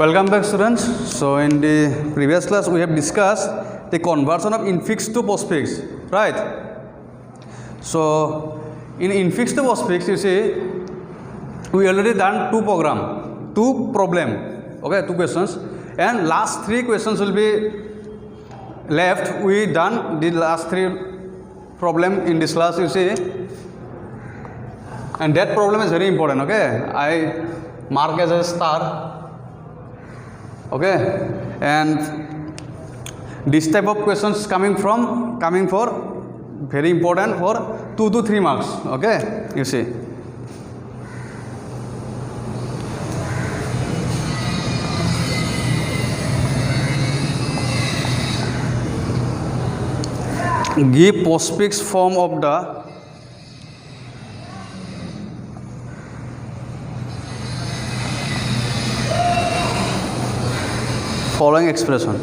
Welcome back, students. So in the previous class we have discussed the conversion of infix to postfix, right? So in infix to postfix, you see we already done two problem, okay, two questions, and last three questions will be left. We done the last three problem in this class, you see, and that problem is very important, okay? I mark as a star. Okay, and this type of questions coming for very important for 2 to 3 marks. Okay, you see. Give postfix form of the following expression.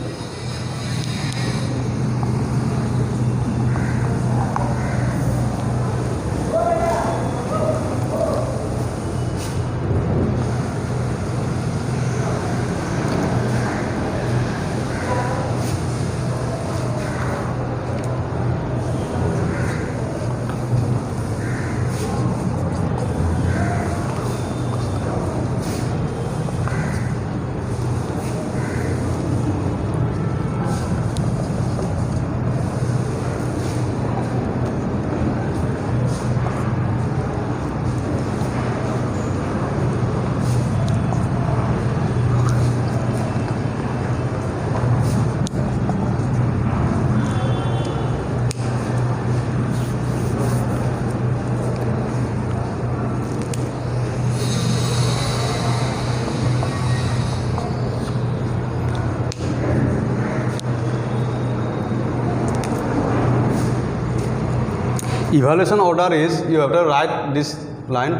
Evaluation order is, you have to write this line.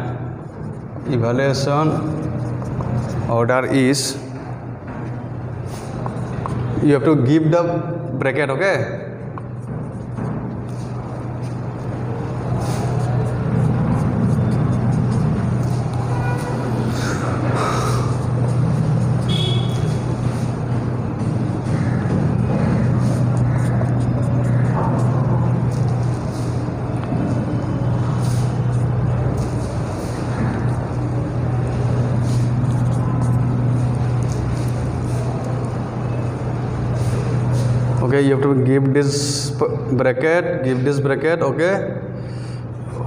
Evaluation order is, you have to give the bracket, okay? Okay, you have to give this bracket, okay?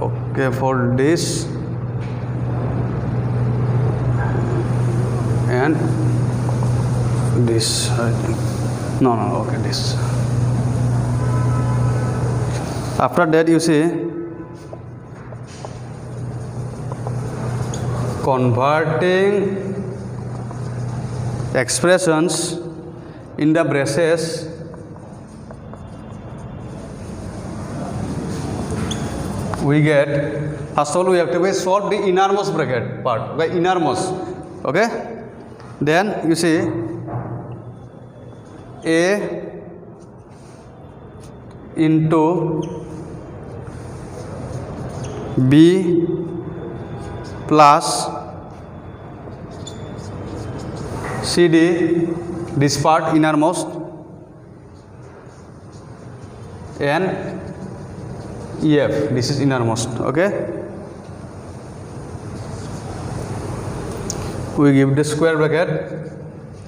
Okay, for this and this, I think. No, okay, this. After that, you see, converting expressions in the braces we get, first of all we have to solve the innermost bracket part, okay, innermost, okay? Then you see A into B plus CD, this part innermost, and EF, this is innermost, okay? We give the square bracket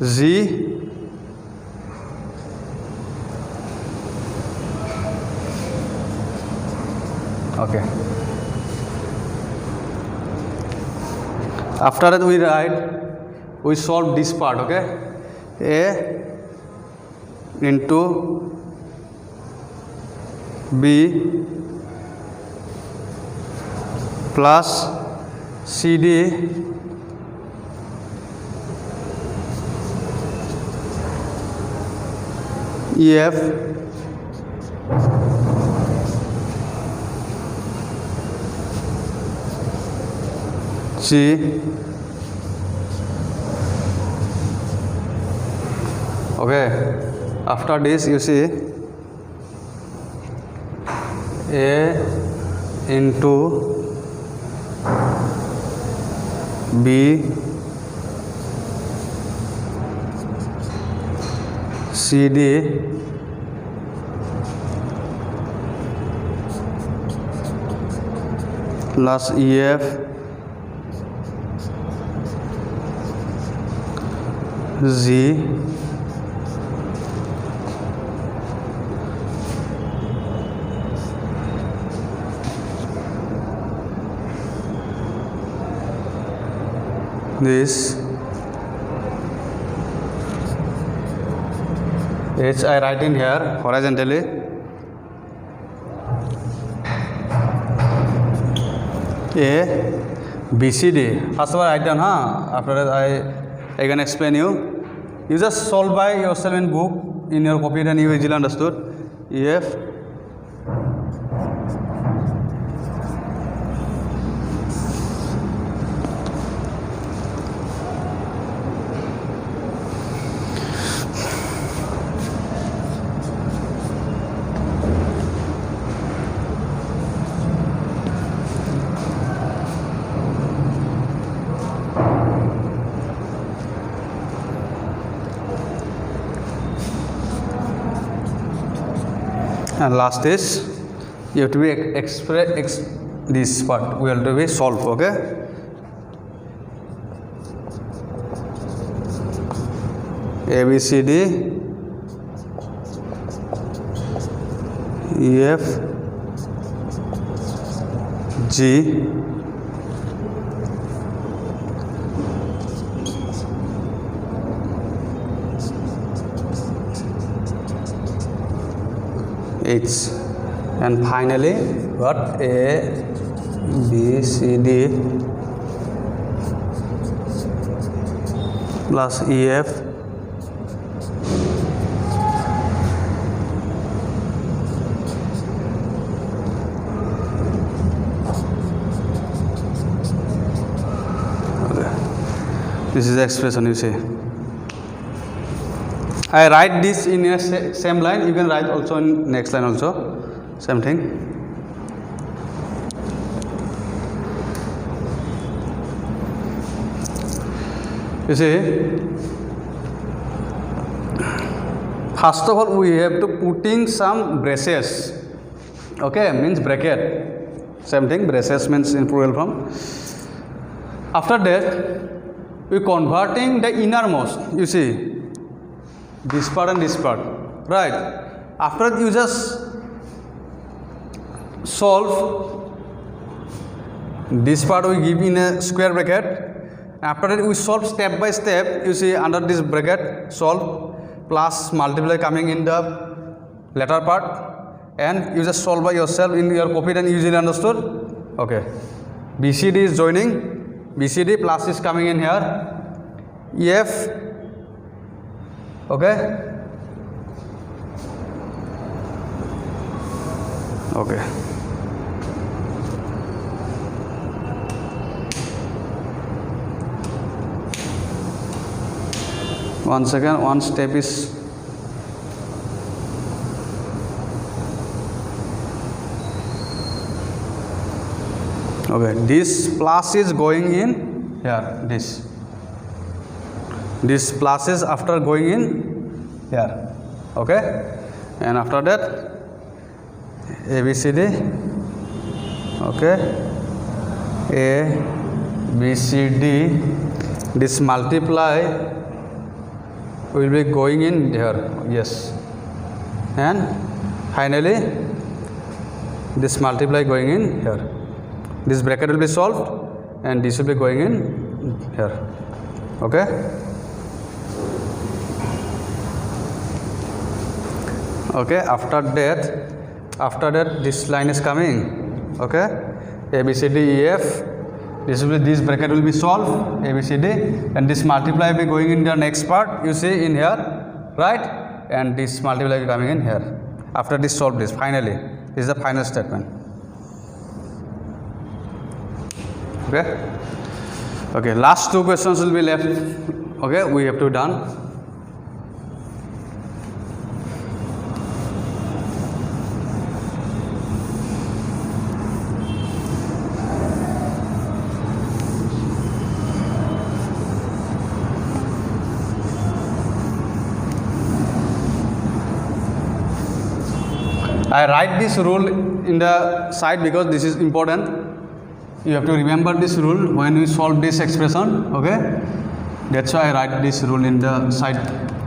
Z okay. After that we solve this part, okay? A into B plus CD EF G, okay. After this you see A into B CD plus EF G this H I write in here horizontally. A B C D. First of all, write down, huh? After that, I can explain you. You just solve by yourself in book in your copy, then you easily understood. EF and last is you have to be express this part we have to be solve. Okay, A B C D E F G H, and finally what A B C D plus E F this is the expression you see. I write this in a same line, you can write also in next line also, same thing. You see, first of all we have to putting some braces, okay, means bracket, same thing, braces means in plural form. After that, we converting the innermost, you see, this part and this part, right? After that you just solve this part, we give in a square bracket. After that we solve step by step, you see, under this bracket solve plus multiply coming in the latter part, and you just solve by yourself in your copy and easily understood. Okay, BCD is joining, BCD plus is coming in here, EF, okay, okay, one second, one step is okay, this plus is going in here, this plus is after going in here, okay, and after that A B C D, okay, A B C D, this multiply will be going in here, yes, and finally this multiply going in here, this bracket will be solved and this will be going in here, okay. Okay, after that this line is coming, okay, A B C D E F, this bracket will be solved, A B C D, and this multiply will be going in the next part, you see in here, right, and this multiply will be coming in here. After this solve this, finally this is the final statement, okay. Okay, last two questions will be left, okay, we have to done. I write this rule in the side because this is important. You have to remember this rule when we solve this expression. Okay, that's why I write this rule in the side.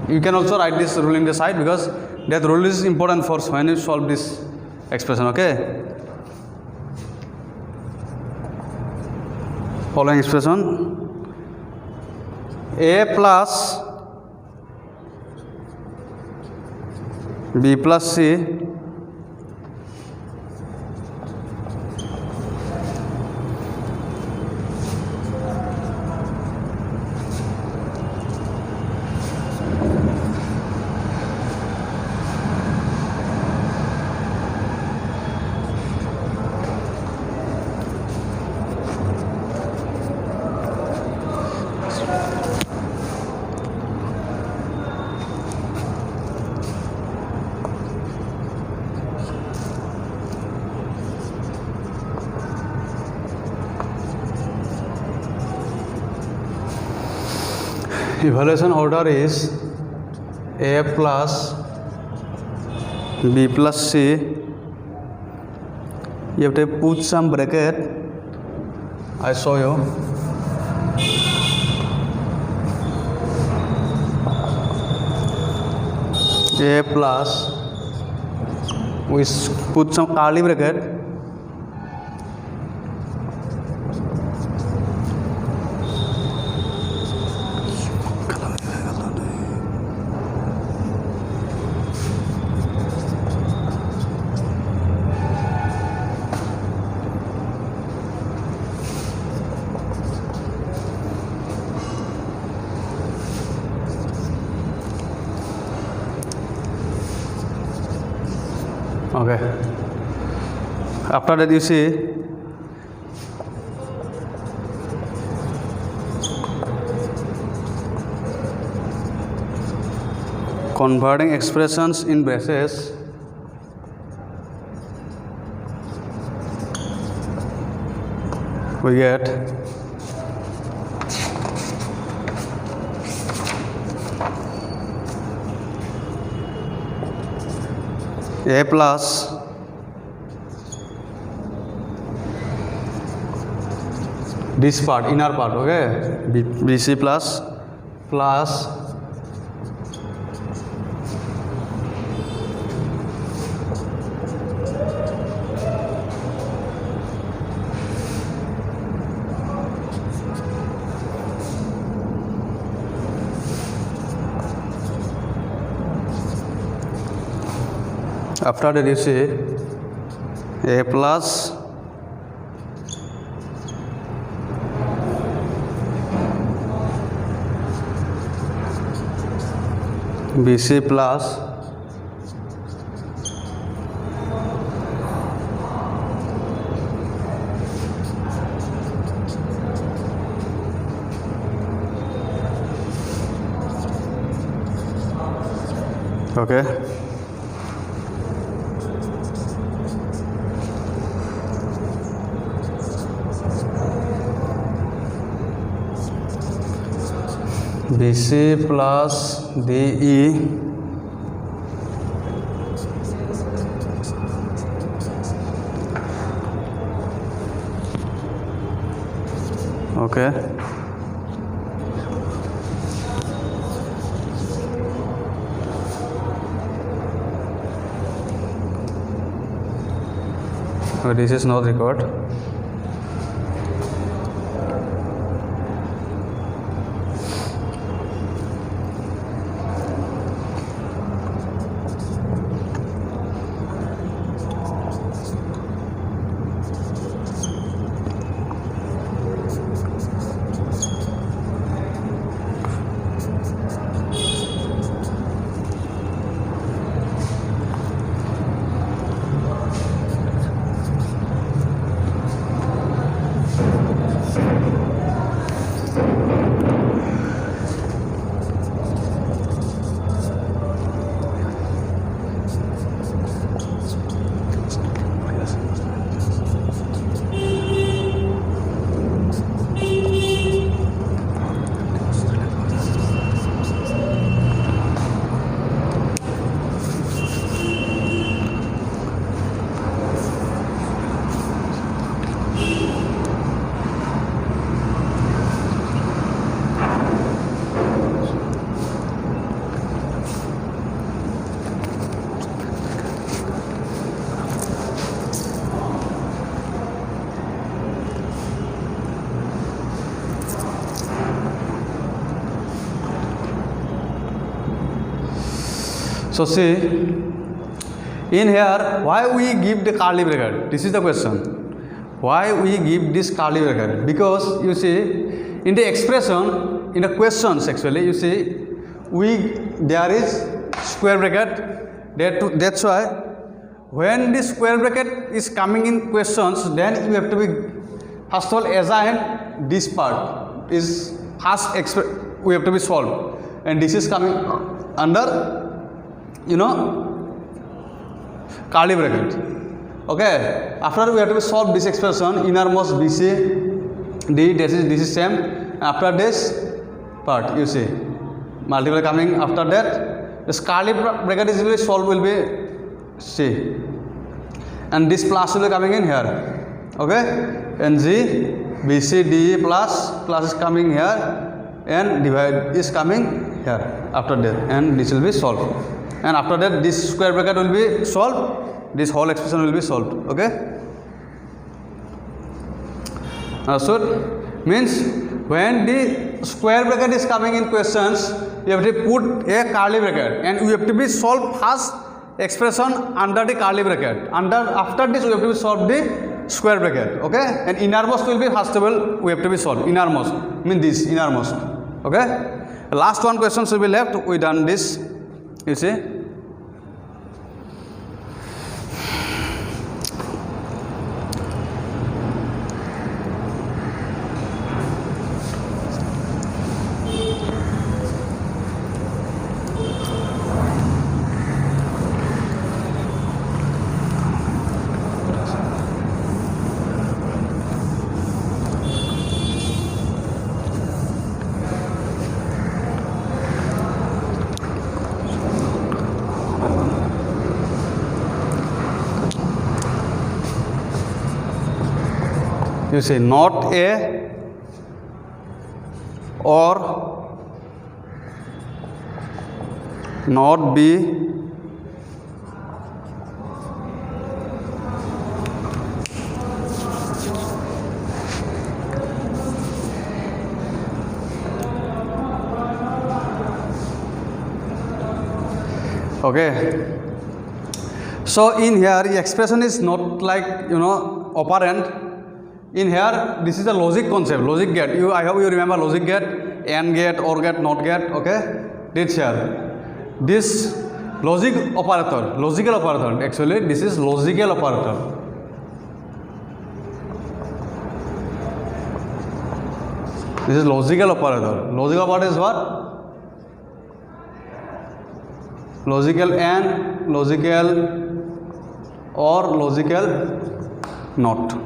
You can also write this rule in the side because that rule is important for when you solve this expression. Okay, following expression: a plus b plus c evaluation order is a plus b plus c. You have to put some bracket. I show you. A plus, we put some curly bracket. Okay. After that, you see converting expressions in braces. We get a plus this part, inner part, okay, bc plus after that you see a plus bc plus okay. BC plus DE okay. So this is not record. So see, in here, why we give the curly bracket? This is the question. Why we give this curly bracket? Because you see, in the expression, in the questions actually, you see, there is square bracket. That's why when this square bracket is coming in questions, then you have to be first of all assign this part is we have to be solved, and this is coming under, you know, curly bracket. Okay, after we have to solve this expression, innermost BC D, this is same. After this part, you see, multiple coming after that. This curly bracket is really solved will be C, and this plus will be coming in here. Okay, and G BC D plus is coming here, and divide is coming here after that, and this will be solved. And after that, this square bracket will be solved. This whole expression will be solved. Okay. Understood? Means when the square bracket is coming in questions, you have to put a curly bracket, and we have to be solved first expression under the curly bracket. After this, we have to solve the square bracket. Okay. And innermost will be first of all we have to be solved. Innermost means this innermost. Okay. The last one question will be left. We done this. You see. You say not A or not B okay. So in here the expression is not like, you know, operand. In here, this is a logic concept, logic gate. I hope you remember logic gate, AND gate, OR gate, NOT gate. Okay, this here, this logical operator. Actually, this is logical operator. This is logical operator. Logical operator is what? Logical AND, logical OR, logical NOT.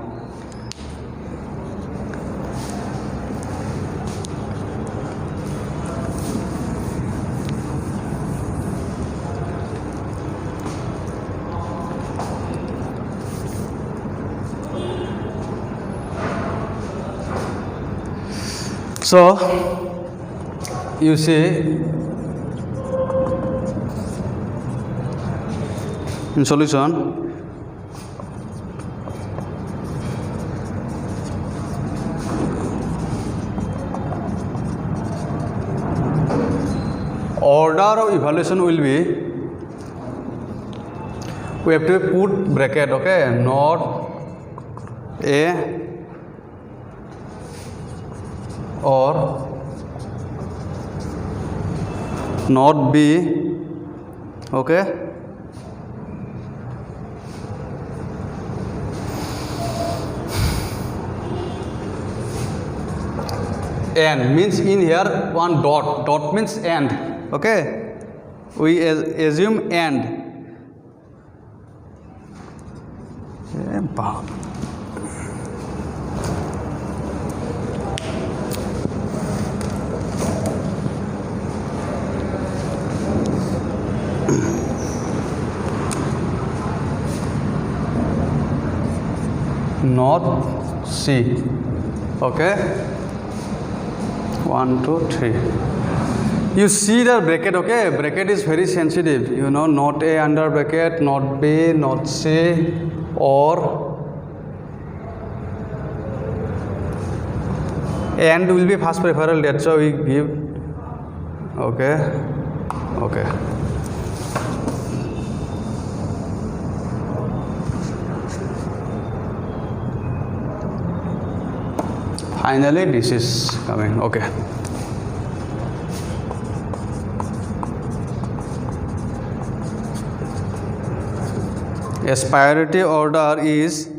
So you see in solution order of evaluation will be, we have to put bracket, okay, not A or not B, okay, and means in here one dot means and, okay, we assume and. Not C, okay, 1 2 3. You see the bracket, okay, bracket is very sensitive, you know, not A under bracket, not B, not C, or and will be first preferable, that's why we give, okay. Finally this is coming. Okay. A priority order is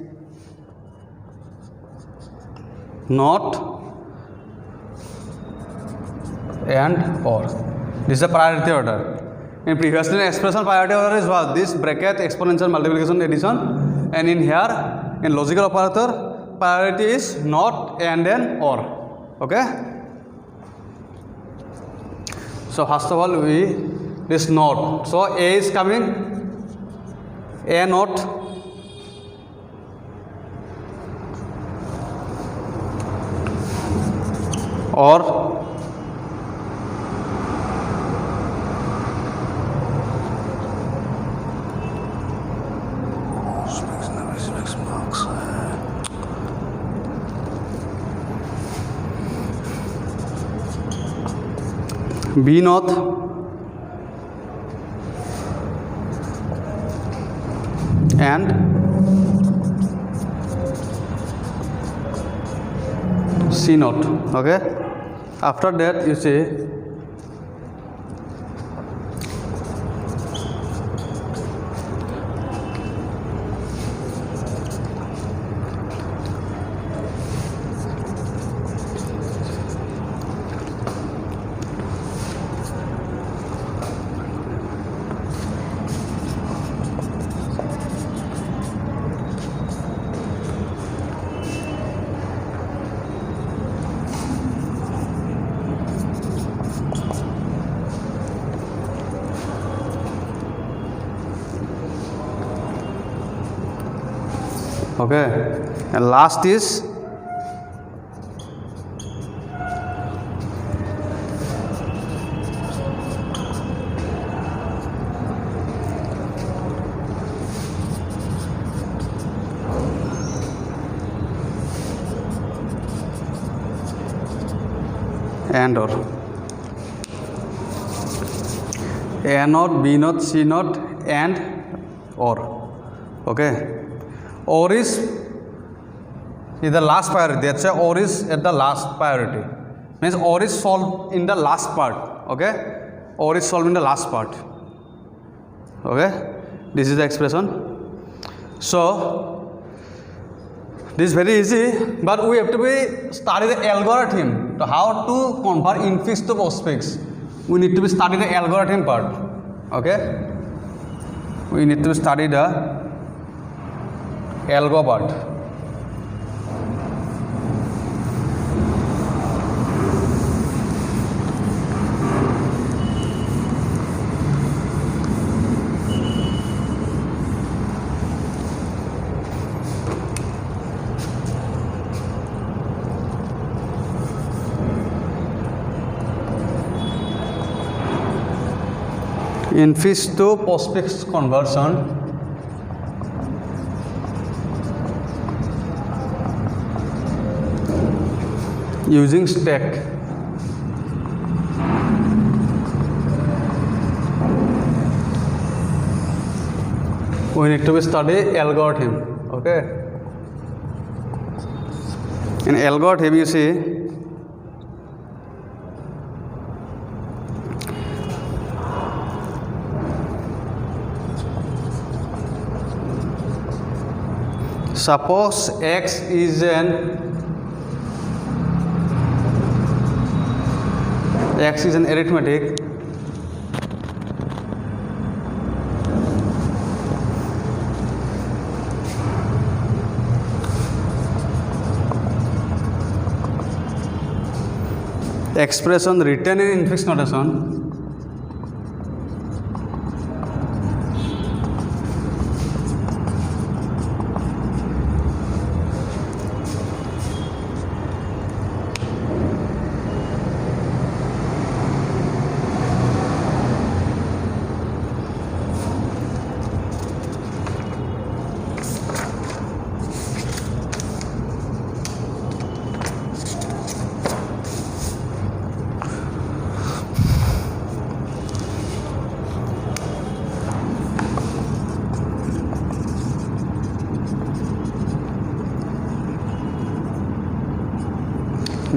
not and or. This is a priority order. In previously expression, priority order is what? This bracket, exponential, multiplication, addition, and in here, in logical operator, priority is not and then or. Okay. So first of all, this not. So A is coming. A not, or B not, and C not. Okay. After that, you say okay, and last is and or. A not, B not, C not, and or. Okay. Or is the last priority. That's why or is at the last priority. Means or is solved in the last part. Okay. Or is solved in the last part. Okay. This is the expression. So this is very easy, but we have to be study the algorithm to how to convert infix to postfix. We need to be study the algorithm part. Okay. We need to study the algo part. Infix to postfix conversion using stack. We need to study algorithm. Okay. In algorithm, you see suppose X is an arithmetic expression written in infix notation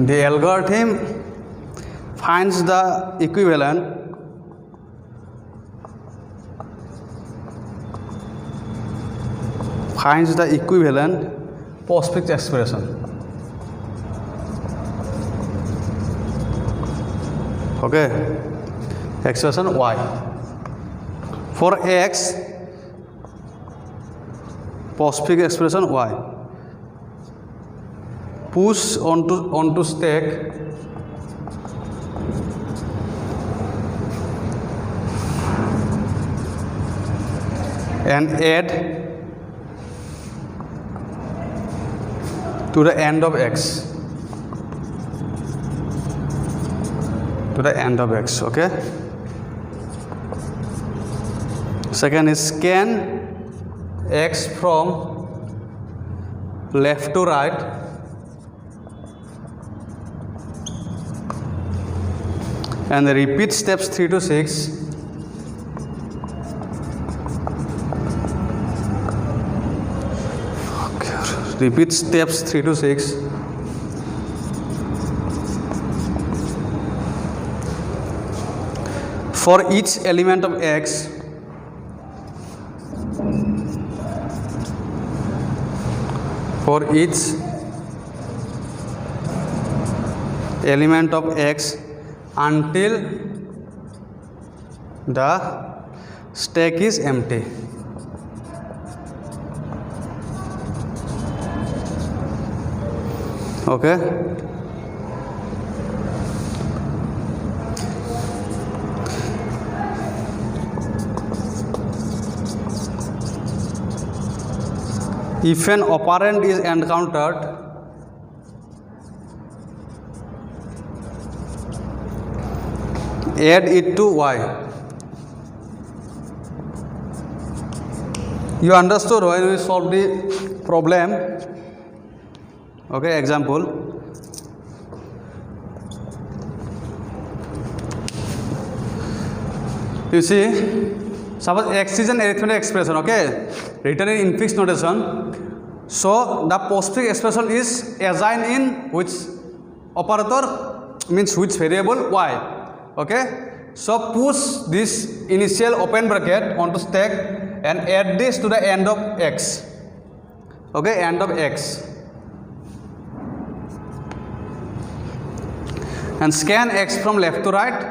The algorithm finds the equivalent postfix expression. Okay, expression y. For x, postfix expression y. Push onto stack and add to the end of x. Okay. Second is scan x from left to right and repeat steps 3 to 6. Repeat steps 3 to 6. For each element of x, until the stack is empty. Okay. If an operand is encountered, add it to y. You understood when we solved the problem? Okay, example. You see, suppose x is an arithmetic expression, okay, written in infix notation. So the postfix expression is assigned in which operator, means which variable, y. Okay. So push this initial open bracket onto stack and add this to the end of x. Okay, end of x. And scan x from left to right.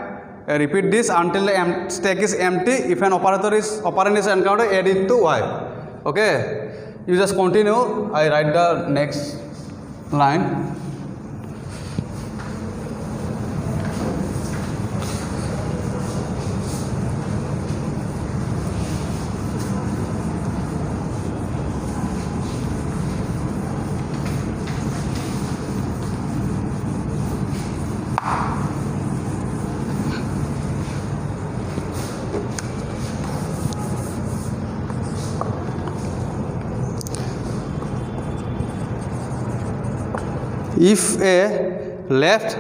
Repeat this until the stack is empty. If an operand is encountered, add it to y. Okay. You just continue. I write the next line. If a left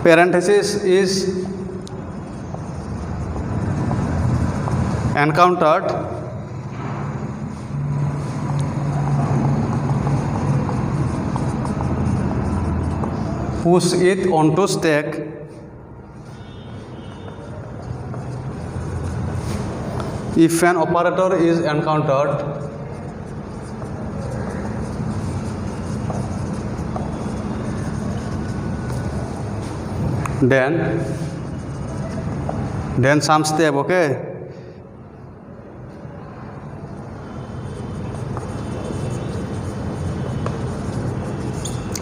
parenthesis is encountered, push it onto stack if an operator is encountered. Then some step, okay.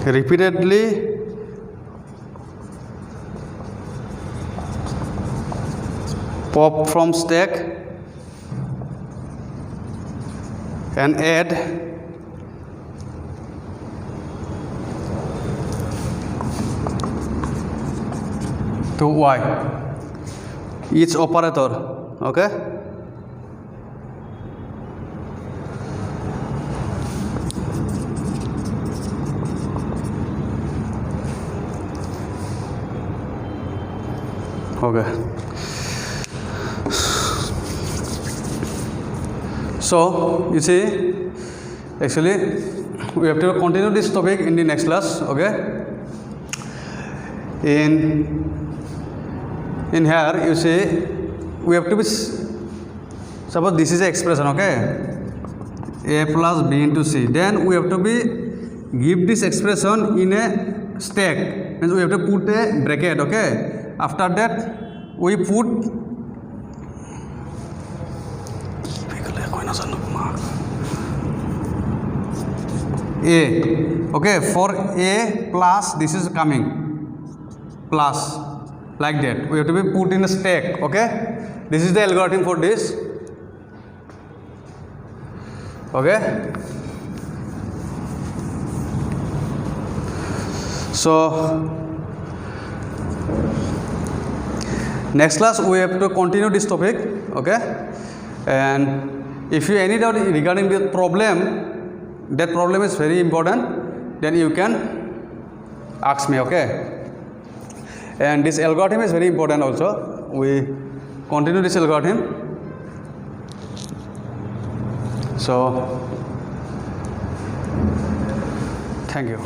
Repeatedly pop from stack and add to y, each operator, okay. So you see, actually we have to continue this topic in the next class. Okay, in here you see we have to be, suppose this is an expression, okay, a plus b into c, then we have to be give this expression in a stack, means we have to put a bracket. Okay, after that we put a, okay, for a plus this is coming plus, like that we have to be put in a stack. Okay, this is the algorithm for this. Okay, so next class we have to continue this topic. Okay, and if you any doubt regarding the problem, that problem is very important, then you can ask me. Okay, and this algorithm is very important also. We continue this algorithm. So thank you.